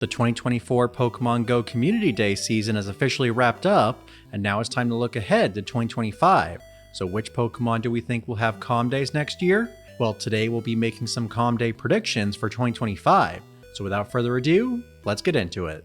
The 2024 Pokemon Go Community Day season is officially wrapped up, and now it's time to look ahead to 2025. So which Pokemon do we think will have Calm Days next year? Well, today we'll be making some Calm Day predictions for 2025. So without further ado, let's get into it.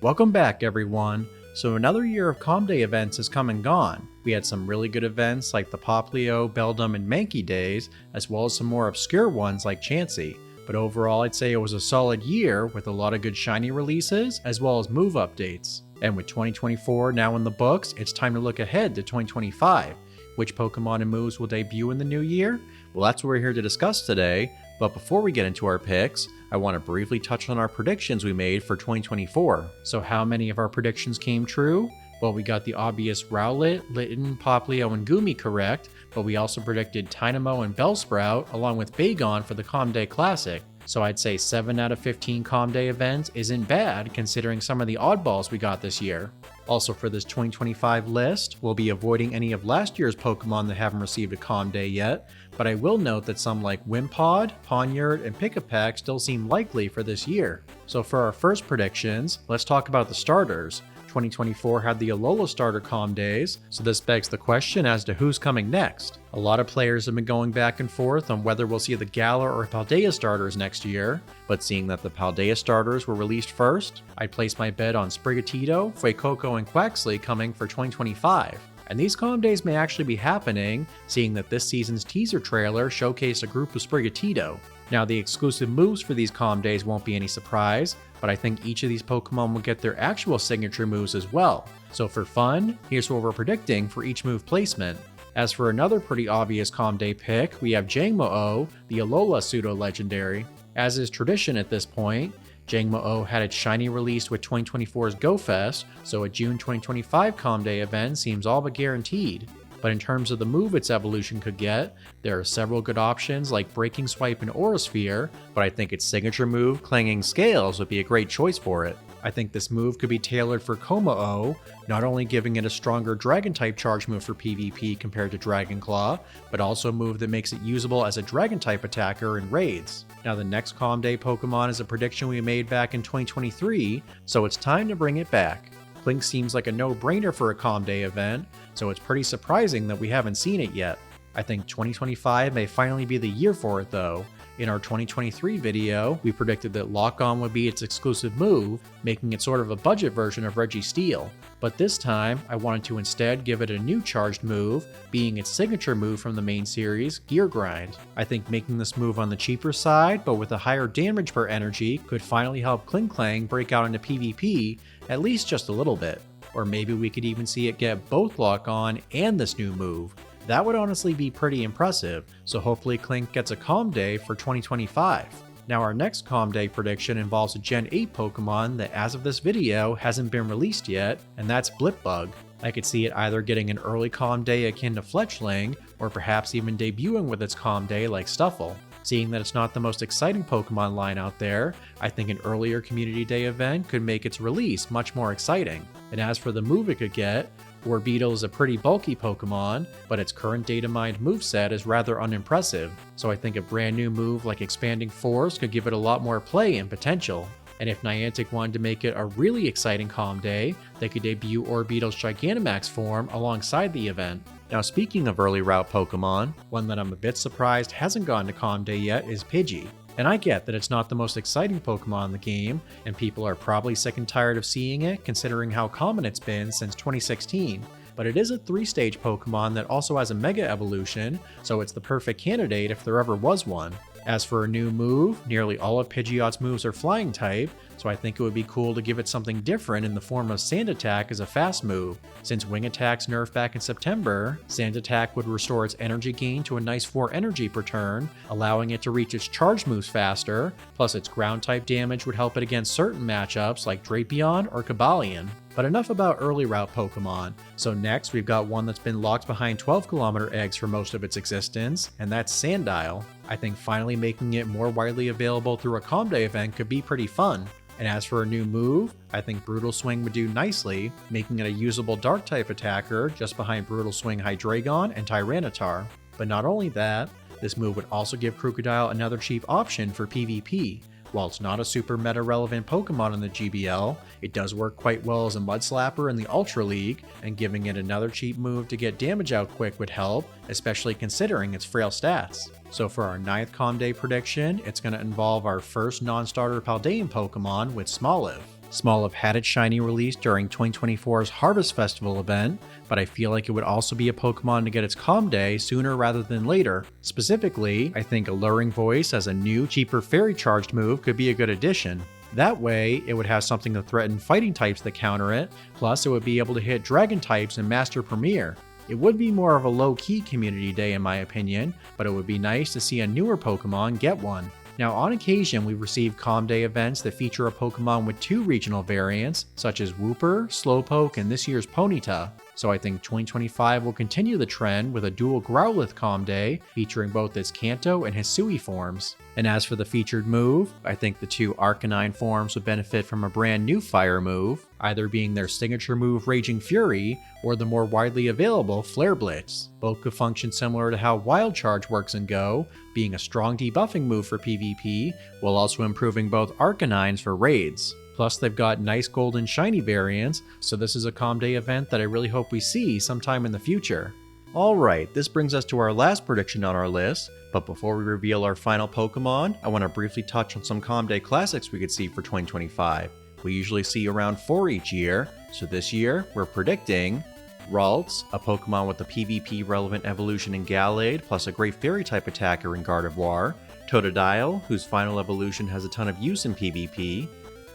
Welcome back, everyone. So another year of Calm Day events has come and gone. We had some really good events like the Popplio, Beldum, and Mankey days, as well as some more obscure ones like Chansey. But overall, I'd say it was a solid year with a lot of good shiny releases, as well as move updates. And with 2024 now in the books, it's time to look ahead to 2025. Which Pokemon and moves will debut in the new year? Well, that's what we're here to discuss today. But before we get into our picks, I want to briefly touch on our predictions we made for 2024. So how many of our predictions came true? Well, we got the obvious Rowlet, Litten, Popplio, and Goomy correct, but we also predicted Tynamo and Bellsprout along with Bagon for the Calm Day Classic. So I'd say 7 out of 15 Calm Day events isn't bad considering some of the oddballs we got this year. Also for this 2025 list, we'll be avoiding any of last year's Pokemon that haven't received a Calm Day yet, but I will note that some like Wimpod, Ponyard, and Pick-a-Pack still seem likely for this year. So for our first predictions, let's talk about the starters. 2024 had the Alola starter Calm Days, so this begs the question as to who's coming next. A lot of players have been going back and forth on whether we'll see the Galar or Paldea starters next year, but seeing that the Paldea starters were released first, I'd place my bet on Sprigatito, Fuecoco, and Quaxley coming for 2025. And these Calm Days may actually be happening, seeing that this season's teaser trailer showcased a group of Sprigatito. Now, the exclusive moves for these Calm Days won't be any surprise, but I think each of these Pokemon will get their actual signature moves as well. So for fun, here's what we're predicting for each move placement. As for another pretty obvious Calm Day pick, we have Jangmo-o, the Alola pseudo-legendary. As is tradition at this point, Jangmo-o had its shiny released with 2024's Go Fest, so a June 2025 Calm Day event seems all but guaranteed. But in terms of the move its evolution could get, there are several good options like Breaking Swipe and Aura Sphere, but I think its signature move, Clanging Scales, would be a great choice for it. I think this move could be tailored for Como-o, not only giving it a stronger Dragon-type charge move for PvP compared to Dragon Claw, but also a move that makes it usable as a Dragon-type attacker in raids. Now the next Calm Day Pokemon is a prediction we made back in 2023, so it's time to bring it back. Klink seems like a no-brainer for a Calm Day event, so it's pretty surprising that we haven't seen it yet. I think 2025 may finally be the year for it though. In our 2023 video, we predicted that Lock On would be its exclusive move, making it sort of a budget version of Registeel. But this time, I wanted to instead give it a new charged move, being its signature move from the main series, Gear Grind. I think making this move on the cheaper side, but with a higher damage per energy, could finally help Klinklang break out into PvP, at least just a little bit. Or maybe we could even see it get both Lock On and this new move. That would honestly be pretty impressive, so hopefully Klink gets a Calm Day for 2025. Now our next Calm Day prediction involves a Gen 8 Pokemon that as of this video hasn't been released yet, and that's Blipbug. I could see it either getting an early Calm Day akin to Fletchling, or perhaps even debuting with its Calm Day like Stuffle. Seeing that it's not the most exciting Pokemon line out there, I think an earlier Community Day event could make its release much more exciting. And as for the move it could get, Orbeetle is a pretty bulky Pokemon, but its current data mined moveset is rather unimpressive, so I think a brand new move like Expanding Force could give it a lot more play and potential. And if Niantic wanted to make it a really exciting Calm Day, they could debut Orbeetle's Gigantamax form alongside the event. Now speaking of early route Pokemon, one that I'm a bit surprised hasn't gone to Calm Day yet is Pidgey. And I get that it's not the most exciting Pokemon in the game, and people are probably sick and tired of seeing it considering how common it's been since 2016, but it is a 3-stage Pokemon that also has a Mega Evolution, so it's the perfect candidate if there ever was one. As for a new move, nearly all of Pidgeot's moves are flying type, so I think it would be cool to give it something different in the form of Sand Attack as a fast move. Since Wing Attack's nerfed back in September, Sand Attack would restore its energy gain to a nice 4 energy per turn, allowing it to reach its charge moves faster, plus its ground type damage would help it against certain matchups like Drapion or Cobalion. But enough about early route Pokemon. So next we've got one that's been locked behind 12km eggs for most of its existence, and that's Sandile. I think finally making it more widely available through a Calm Day event could be pretty fun. And as for a new move, I think Brutal Swing would do nicely, making it a usable Dark-type attacker just behind Brutal Swing Hydreigon and Tyranitar. But not only that, This move would also give Krookodile another cheap option for PvP. While it's not a super meta relevant Pokemon in the GBL, it does work quite well as a Mud Slapper in the Ultra League, and giving it another cheap move to get damage out quick would help, especially considering its frail stats. So for our 9th Comday prediction, it's going to involve our first non-starter Paldean Pokemon with Smoliv. Smoliv had its shiny release during 2024's Harvest Festival event, but I feel like it would also be a Pokemon to get its Comday sooner rather than later. Specifically, I think Alluring Voice as a new, cheaper Fairy Charged move could be a good addition. That way, it would have something to threaten fighting types that counter it, plus it would be able to hit Dragon types in Master Premier. It would be more of a low-key community day in my opinion, but it would be nice to see a newer Pokemon get one. Now, on occasion, we've received Comday events that feature a Pokemon with 2 regional variants, such as Wooper, Slowpoke, and this year's Ponyta. So I think 2025 will continue the trend with a dual Growlithe Comday featuring both its Kanto and Hisui forms. And as for the featured move, I think the 2 Arcanine forms would benefit from a brand new fire move, either being their signature move Raging Fury or the more widely available Flare Blitz. Both could function similar to how Wild Charge works in Go, being a strong debuffing move for PvP, while also improving both Arcanines for raids. Plus, they've got nice gold and shiny variants, so this is a Comday event that I really hope we see sometime in the future. Alright, this brings us to our last prediction on our list, but before we reveal our final Pokemon, I want to briefly touch on some Comday classics we could see for 2025. We usually see around 4 each year, so this year we're predicting Ralts, a Pokemon with a PvP relevant evolution in Gallade, plus a great Fairy type attacker in Gardevoir, Totodile, whose final evolution has a ton of use in PvP,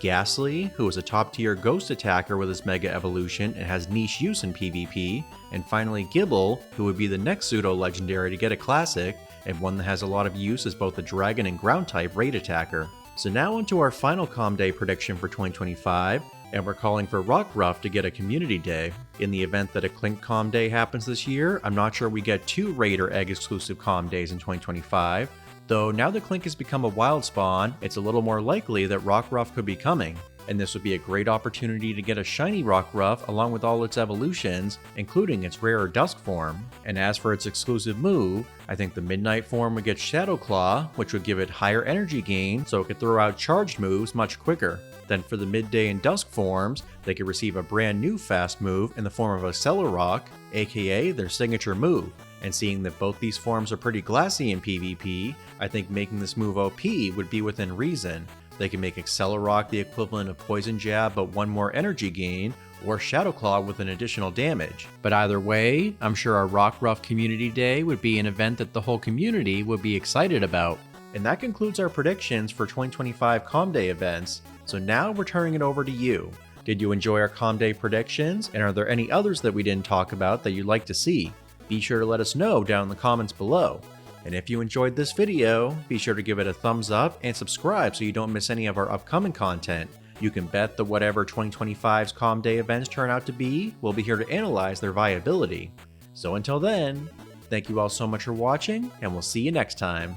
Ghastly, who is a top tier ghost attacker with his Mega Evolution and has niche use in PvP, and finally Gibble, who would be the next pseudo legendary to get a classic, and one that has a lot of use as both a dragon and ground type raid attacker. So now onto our final Comday prediction for 2025, and we're calling for Rockruff to get a community day. In the event that a Klink Comday happens this year, I'm not sure we get 2 raid or egg exclusive Comdays in 2025, though now that Klink has become a wild spawn, it's a little more likely that Rockruff could be coming, and this would be a great opportunity to get a shiny Rockruff along with all its evolutions, including its rarer Dusk form. And as for its exclusive move, I think the Midnight form would get Shadow Claw, which would give it higher energy gain so it could throw out charged moves much quicker. Then for the Midday and Dusk forms, they could receive a brand new fast move in the form of a Accelerock, aka their signature move. And seeing that both these forms are pretty glassy in PvP, I think making this move OP would be within reason. They can make Accelerock the equivalent of Poison Jab but 1 more energy gain, or Shadow Claw with an additional damage. But either way, I'm sure our Rockruff Community Day would be an event that the whole community would be excited about. And that concludes our predictions for 2025 Comday events, so now we're turning it over to you. Did you enjoy our Comday predictions, and are there any others that we didn't talk about that you'd like to see? Be sure to let us know down in the comments below. And if you enjoyed this video, be sure to give it a thumbs up and subscribe so you don't miss any of our upcoming content. You can bet that whatever 2025's Comday events turn out to be, we'll be here to analyze their viability. So until then, thank you all so much for watching, and we'll see you next time.